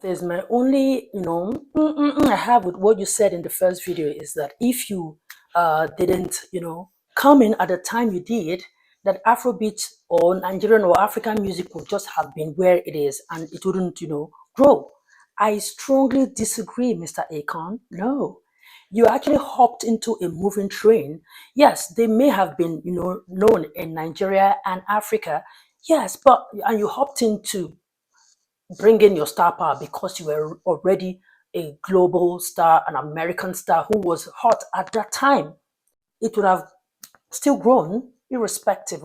There's my only, I have with what you said in the first video is that if you didn't, come in at the time you did, that Afrobeat or Nigerian or African music would just have been where it is and it wouldn't, grow. I strongly disagree, Mr. Akon. No. You actually hopped into a moving train. Yes, they may have been, known in Nigeria and Africa. Yes, and you hopped into bring in your star power because you were already a global star, an American star who was hot at that time. It would have still grown irrespective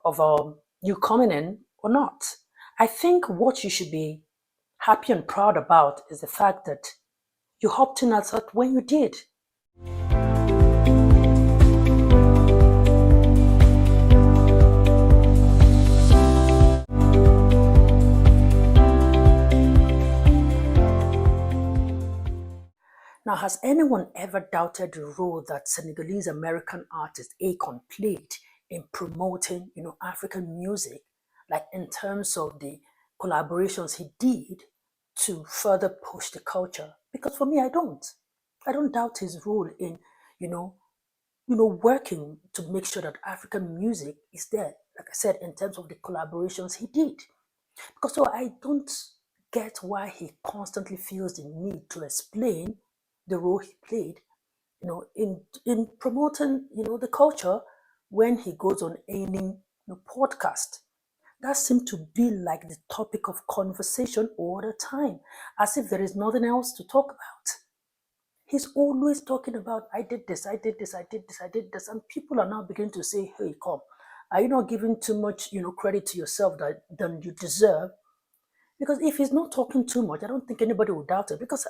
of you coming in or not. I think what you should be happy and proud about is the fact that you hopped in at that when you did. Now, has anyone ever doubted the role that Senegalese American artist Akon played in promoting, African music, like in terms of the collaborations he did to further push the culture? Because for me, I don't. I don't doubt his role in, you know, working to make sure that African music is there. Like I said, in terms of the collaborations he did. Because so I don't get why he constantly feels the need to explain the role he played, in promoting, the culture when he goes on any podcast. That seemed to be like the topic of conversation all the time, as if there is nothing else to talk about. He's always talking about, I did this, I did this, I did this, I did this. And people are now beginning to say, hey, come, are you not giving too much, credit to yourself than you deserve? Because if he's not talking too much, I don't think anybody will doubt it. Because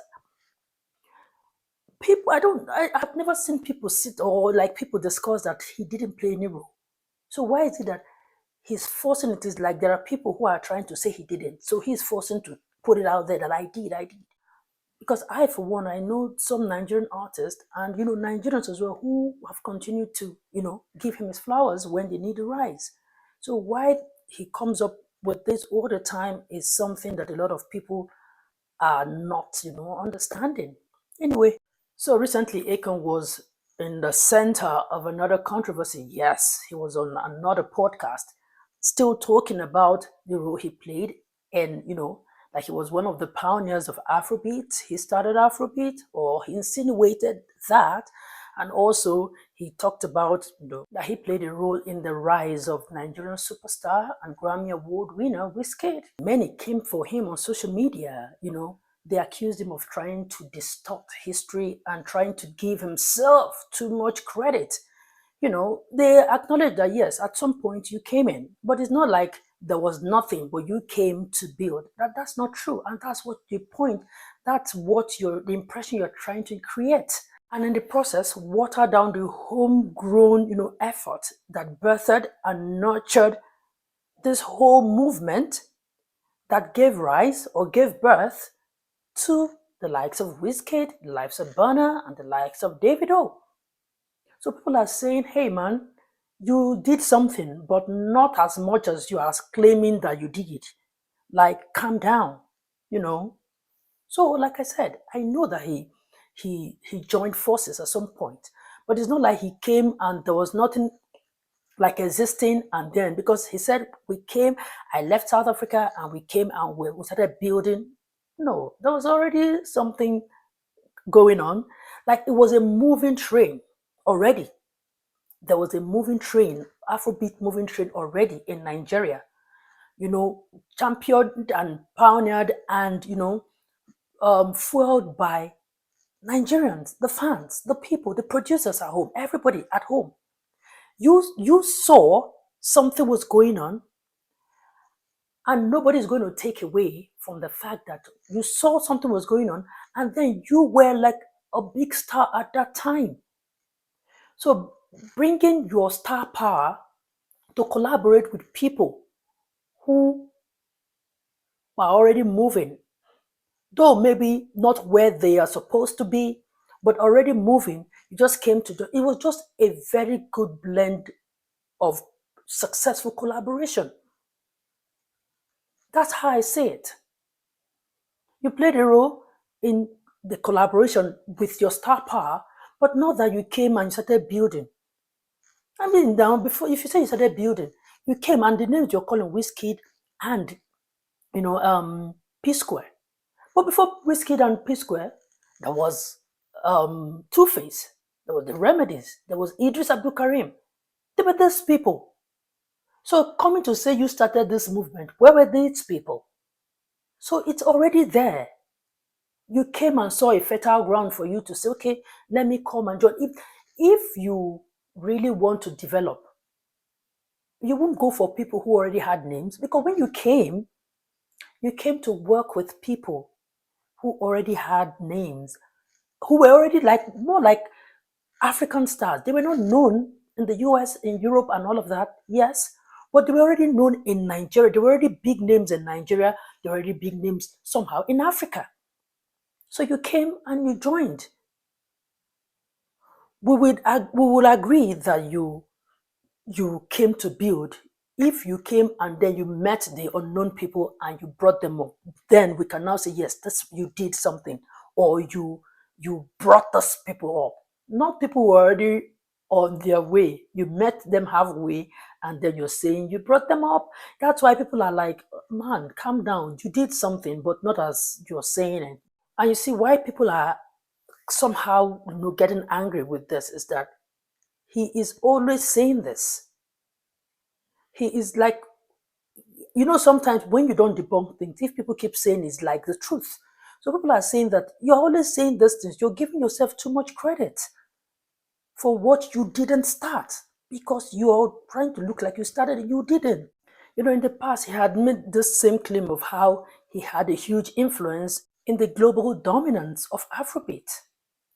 people, I've never seen people sit or like people discuss that he didn't play any role. So why is it that he's forcing it? Is like there are people who are trying to say he didn't. So he's forcing to put it out there that I did. Because I, for one, I know some Nigerian artists and, Nigerians as well who have continued to, give him his flowers when they need a rise. So why he comes up with this all the time is something that a lot of people are not, understanding. Anyway, so recently Akon was in the center of another controversy. Yes, he was on another podcast, still talking about the role he played, and like he was one of the pioneers of Afrobeat. He started Afrobeat, or he insinuated that, and also he talked about that he played a role in the rise of Nigerian superstar and Grammy Award winner Wizkid. Many came for him on social media, they accused him of trying to distort history and trying to give himself too much credit. They acknowledge that yes, at some point you came in, but it's not like there was nothing, but you came to build. That's not true, and that's what the point. That's what the impression you're trying to create, and in the process, water down the homegrown, effort that birthed and nurtured this whole movement that gave rise or gave birth to the likes of Wizkid, the likes of Burna, and the likes of Davido. So people are saying, hey man, you did something, but not as much as you are claiming that you did. Like, calm down, you know. So, like I said, I know that he joined forces at some point, but it's not like he came and there was nothing like existing and then because he said I left South Africa and we came and we started building. No, there was already something going on. Like it was a moving train already. There was a moving train, Afrobeat moving train already in Nigeria, championed and pioneered and, fueled by Nigerians, the fans, the people, the producers at home, everybody at home. You saw something was going on, and nobody's going to take away from the fact that you saw something was going on, and then you were like a big star at that time. So bringing your star power to collaborate with people who are already moving, though maybe not where they are supposed to be, but already moving, you just came to it was just a very good blend of successful collaboration. That's how I see it. You played a role in the collaboration with your star power, but not that you came and started building. I mean, now before, if you say you started building, you came and the names you're calling Wizkid and P Square. But before Wizkid and P Square, there was Two Face, there was the Remedies, there was Idris Abdul Karim. They were these people. So coming to say you started this movement, where were these people? So it's already there. You came and saw a fertile ground for you to say, okay, let me come and join. If you really want to develop, you won't go for people who already had names, because when you came to work with people who already had names, who were already like more like African stars. They were not known in the US, in Europe, and all of that, yes, but they were already known in Nigeria. They were already big names in Nigeria. They were already big names somehow in Africa. So you came and you joined. We will agree that you came to build. If you came and then you met the unknown people and you brought them up, then we can now say, yes, this you did something, or you brought those people up. Not people who were already on their way. You met them halfway and then you're saying you brought them up. That's why people are like, man, calm down. You did something, but not as you're saying it. And you see why people are somehow getting angry with this is that he is always saying this. He is like, sometimes when you don't debunk things, if people keep saying it's like the truth. So people are saying that you're always saying these things, you're giving yourself too much credit for what you didn't start, because you're trying to look like you started it. You didn't. In the past, he had made this same claim of how he had a huge influence in the global dominance of Afrobeat.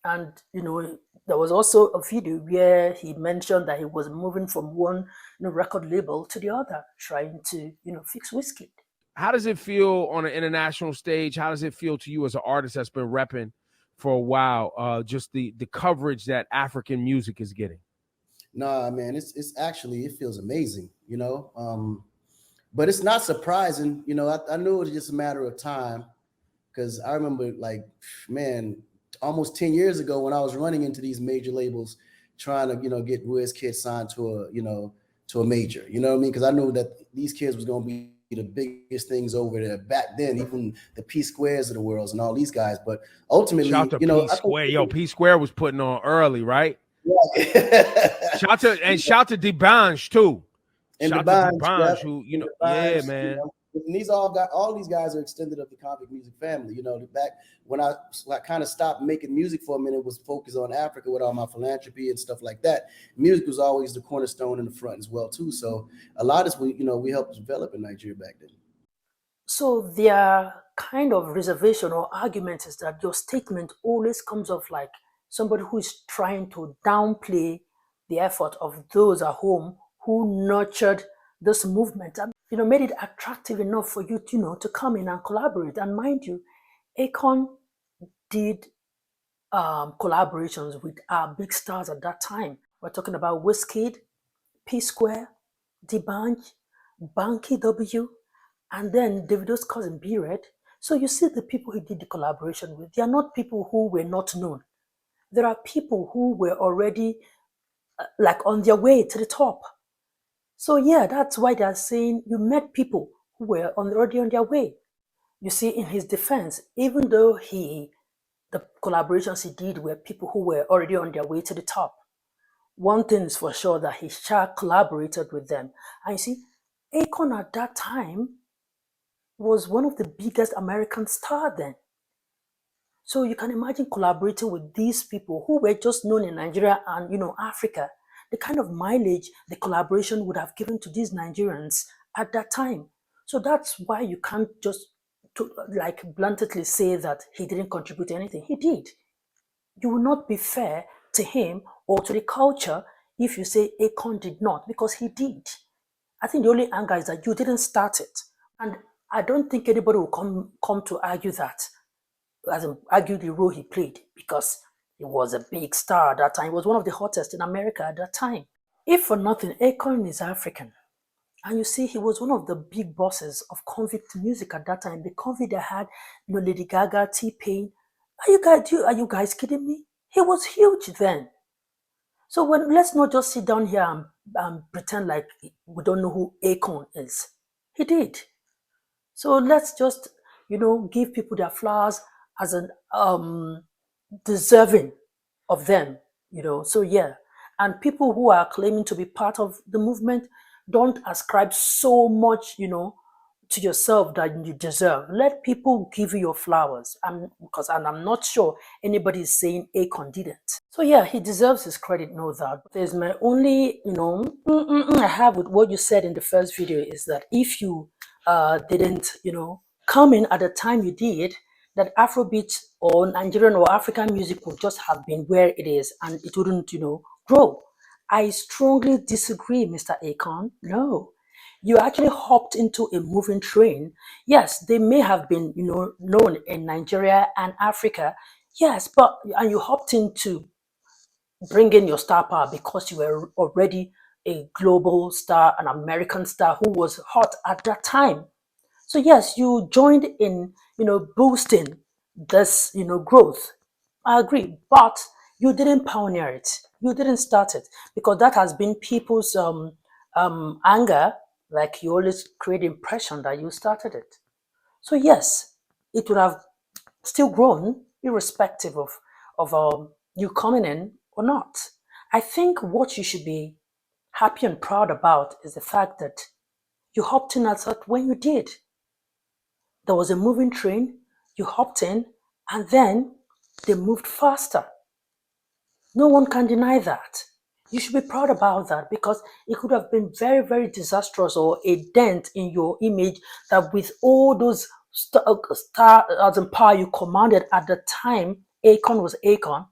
And there was also a video where he mentioned that he was moving from one record label to the other, trying to fix whiskey. How does it feel on an international stage? How does it feel to you as an artist that's been repping for a while? Just the coverage that African music is getting. Nah, man, it's actually, it feels amazing, but it's not surprising. I knew it was just a matter of time, because I remember, like, man, almost 10 years ago when I was running into these major labels trying to, get Wizkid signed to a major, you know what I mean? Because I knew that these kids was going to be the biggest things over there back then, even the P Squares of the world and all these guys. But ultimately, Shout to P Square. Yo, P Square was putting on early, right? Shout to Debange too. And shout Debange, to Debange, who yeah, man. And these all these guys are extended of the convict music family. Back when I kind of stopped making music for a minute, was focused on Africa with all my philanthropy and stuff like that. Music was always the cornerstone in the front as well too. So a lot of we helped develop in Nigeria back then. So their kind of reservation or argument is that your statement always comes off like somebody who is trying to downplay the effort of those at home who nurtured this movement and made it attractive enough for you to come in and collaborate. And mind you, Akon did collaborations with our big stars at that time. We're talking about Wizkid, P Square, D'banj, Banky W, and then Davido's cousin B Red. So you see the people he did the collaboration with, they are not people who were not known. There are people who were already like on their way to the top. So yeah, that's why they're saying you met people who were already on their way. You see, in his defense, even though the collaborations he did were people who were already on their way to the top, one thing is for sure that he collaborated with them. And you see, Akon at that time was one of the biggest American stars then. So you can imagine collaborating with these people who were just known in Nigeria and Africa, the kind of mileage the collaboration would have given to these Nigerians at that time. So that's why you can't just like bluntly say that he didn't contribute anything. He did. You will not be fair to him or to the culture if you say Akon did not, because he did. I think the only anger is that you didn't start it. And I don't think anybody will come to argue that, as in argue the role he played, because he was a big star at that time. He was one of the hottest in America at that time. If for nothing, Akon is African. And you see, he was one of the big bosses of convict music at that time. The convict that had, Lady Gaga, T-Pain. Are you guys kidding me? He was huge then. So let's not just sit down here and pretend like we don't know who Akon is. He did. So let's just, give people their flowers as an deserving of them. So yeah. And people who are claiming to be part of the movement, don't ascribe so much, to yourself that you deserve. Let people give you your flowers. And I'm not sure anybody is saying Akon didn't. So yeah, he deserves his credit, no doubt. There's my only, I have with what you said in the first video is that if you didn't, come in at the time you did, that Afrobeat or Nigerian or African music would just have been where it is and it wouldn't, grow. I strongly disagree, Mr. Akon. No. You actually hopped into a moving train. Yes, they may have been, known in Nigeria and Africa. Yes, and you hopped into bringing your star power because you were already a global star, an American star who was hot at that time. So yes, you joined in, boosting this, growth. I agree, but you didn't pioneer it. You didn't start it because that has been people's anger. Like you always create impression that you started it. So yes, it would have still grown irrespective of you coming in or not. I think what you should be happy and proud about is the fact that you hopped in at that when you did. There was a moving train, you hopped in, and then they moved faster. No one can deny that. You should be proud about that because it could have been very, very disastrous or a dent in your image that with all those star as in power you commanded at the time, Akon was Akon,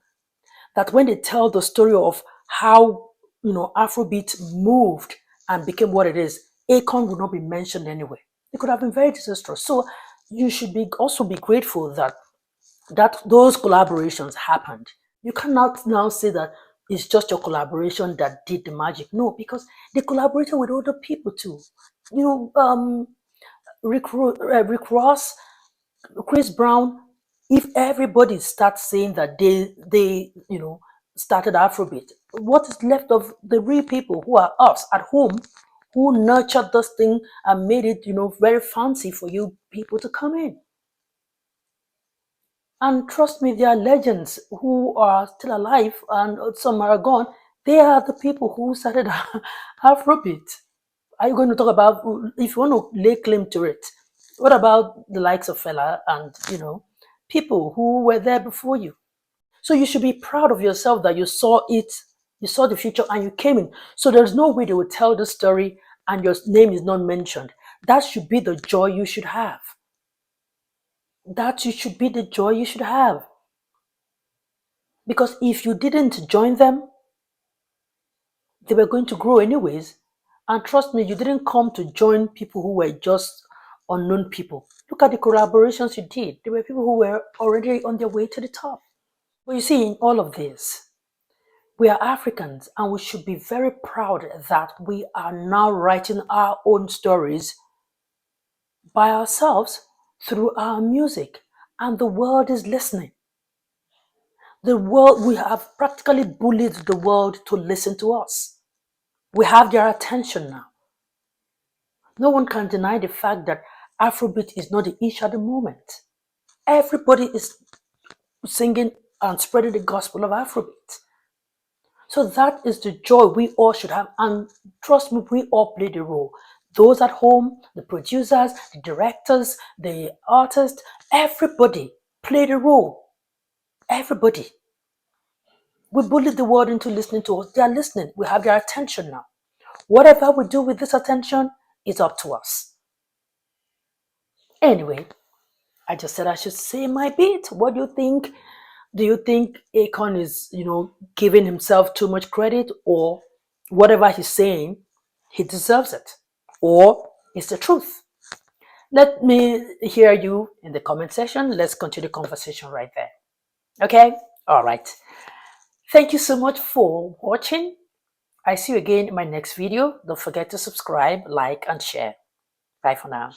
that when they tell the story of how, Afrobeat moved and became what it is, Akon would not be mentioned anyway. It could have been very disastrous. So you should also be grateful that those collaborations happened. You cannot now say that it's just your collaboration that did the magic. No, because they collaborated with other people too. Rick Ross, Chris Brown. If everybody starts saying that they started Afrobeat, what is left of the real people who are us at home, who nurtured this thing and made it very fancy for you people to come in? And trust me, there are legends who are still alive and some are gone. They are the people who started Afrobeat. Are you going to talk about, if you want to lay claim to it, what about the likes of Fela and, people who were there before you? So you should be proud of yourself that you saw it, you saw the future and you came in. So there's no way they would tell the story and your name is not mentioned. That should be the joy you should have. That should be the joy you should have. Because if you didn't join them, they were going to grow anyways. And trust me, you didn't come to join people who were just unknown people. Look at the collaborations you did. There were people who were already on their way to the top. But you see, in all of this, we are Africans and we should be very proud that we are now writing our own stories by ourselves through our music. And the world is listening. The world, we have practically bullied the world to listen to us. We have their attention now. No one can deny the fact that Afrobeat is not the issue at the moment. Everybody is singing and spreading the gospel of Afrobeat. So that is the joy we all should have. And trust me, we all play the role. Those at home, the producers, the directors, the artists, everybody play the role. Everybody. We bullied the world into listening to us. They are listening. We have their attention now. Whatever we do with this attention is up to us. Anyway, I just said I should say my bit. What do you think? Do you think Akon is, giving himself too much credit, or whatever he's saying, he deserves it? Or it's the truth? Let me hear you in the comment section. Let's continue the conversation right there. Okay? All right. Thank you so much for watching. I see you again in my next video. Don't forget to subscribe, like, and share. Bye for now.